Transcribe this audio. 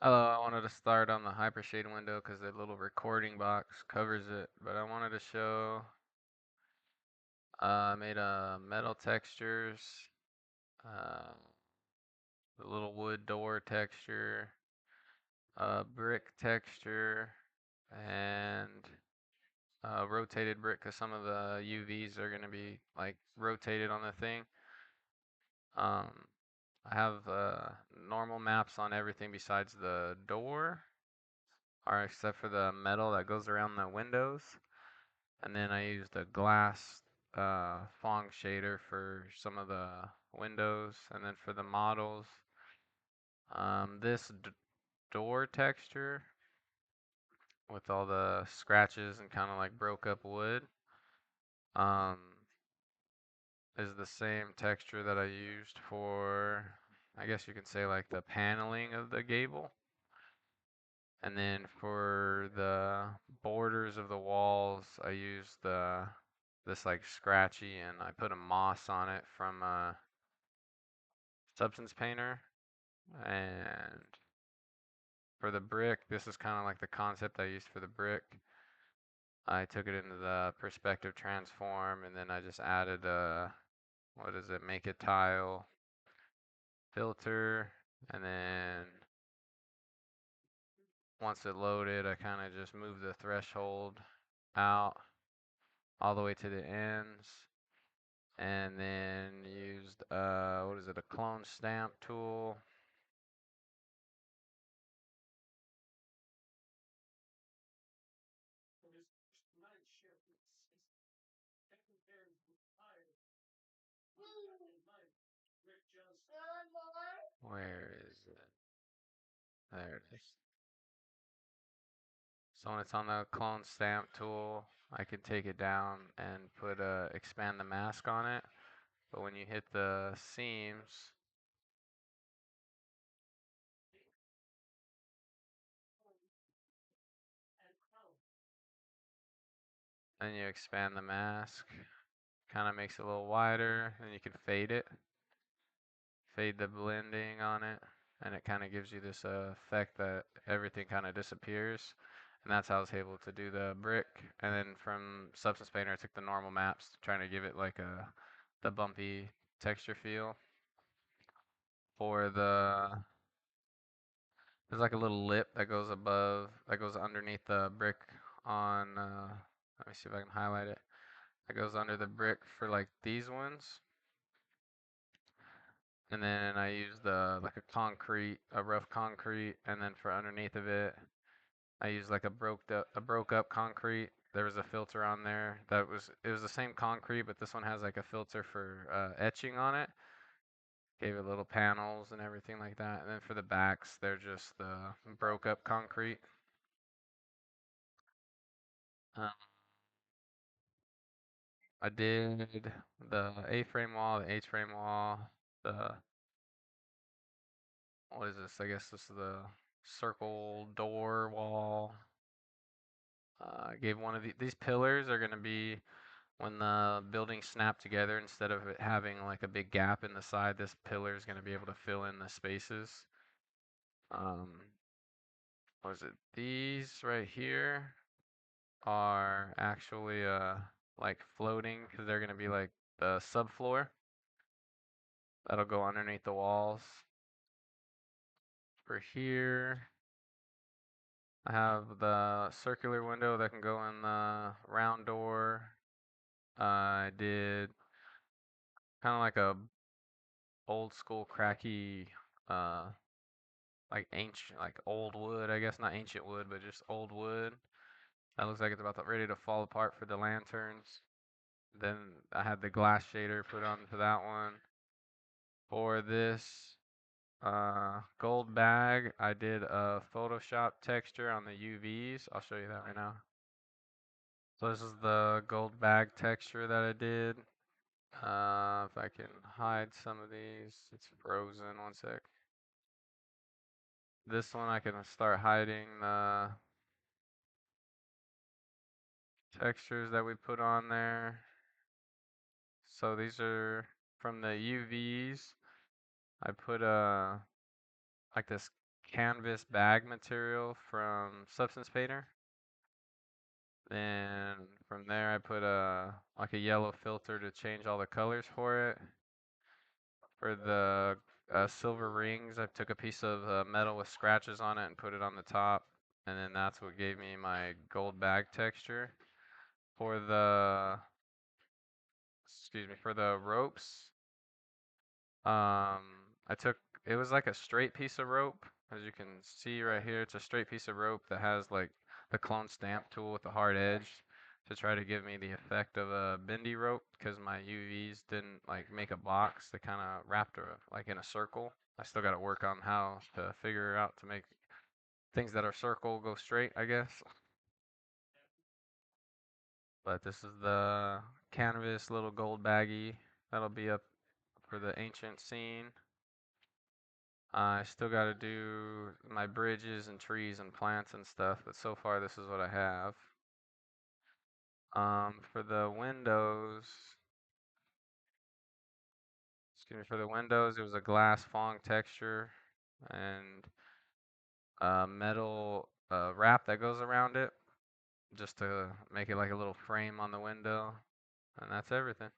Hello, I wanted to start on the hypershade window because the little recording box covers it, but I wanted to show, I made a metal textures, uh, the little wood door texture, a brick texture, and rotated brick because some of the UVs are going to be like rotated on the thing. Um, I have normal maps on everything besides the door, or except for the metal that goes around the windows. And then I used a glass Phong shader for some of the windows. And then for the models, this door texture with all the scratches and kind of like broke up wood um, is the same texture that I used for, I guess you could say, like the paneling of the gable. And then for the borders of the walls, I used this like scratchy, and I put a moss on it from Substance Painter. And for the brick, this is kind of like the concept I used for the brick. I took it into the perspective transform, and then I just added what is it, make it tile filter, and then once it loaded, I kind of just moved the threshold out all the way to the ends, and then used what is it, a clone stamp tool. Where is it? There it is. So when it's on the clone stamp tool, I can take it down and put expand the mask on it. But when you hit the seams, then you expand the mask, kind of makes it a little wider, and you can fade it, fade the blending on it, and it kind of gives you this effect that everything kind of disappears. And that's how I was able to do the brick. And then from Substance Painter, I took the normal maps, trying to give it like the bumpy texture feel. For there's like a little lip that goes that goes underneath the brick on, let me see if I can highlight it. That goes under the brick for like these ones. And then I used like a rough concrete, and then for underneath of it, I used like a broke up concrete. There was a filter on there it was the same concrete, but this one has like a filter for etching on it. Gave it little panels and everything like that. And then for the backs, they're just the broke up concrete. Um, I did the A-frame wall, the H-frame wall, the, what is this? I guess this is the circle door wall. I gave one of these pillars are going to be when the buildings snap together, instead of it having like a big gap in the side, this pillar is going to be able to fill in the spaces. What is it? These right here are actually like floating because they're going to be like the subfloor that'll go underneath the walls. For here, I have the circular window that can go in the round door. I did kind of like a old school cracky, uh, like ancient, like old wood, I guess, not ancient wood, but just old wood. That looks like it's about ready to fall apart for the lanterns. Then I had the glass shader put onto that one. For this gold bag, I did a Photoshop texture on the UVs. I'll show you that right now. So this is the gold bag texture that I did. If I can hide some of these, it's frozen. One sec. This one I can start hiding the textures that we put on there. So these are from the UVs. I put like this canvas bag material from Substance Painter. Then from there I put like a yellow filter to change all the colors for it. For the silver rings, I took a piece of metal with scratches on it and put it on the top. And then that's what gave me my gold bag texture. For the, excuse me, for the ropes, I took, it was like a straight piece of rope. As you can see right here, it's a straight piece of rope that has like the clone stamp tool with the hard edge to try to give me the effect of a bendy rope because my UVs didn't like make a box. They kind of wrapped like in a circle. I still got to work on how to figure out to make things that are circle go straight, I guess. But this is the canvas little gold baggie that'll be up for the ancient scene. I still got to do my bridges and trees and plants and stuff, but so far this is what I have. For the windows, excuse me, for the windows, it was a glass fong texture and metal wrap that goes around it just to make it like a little frame on the window. And that's everything.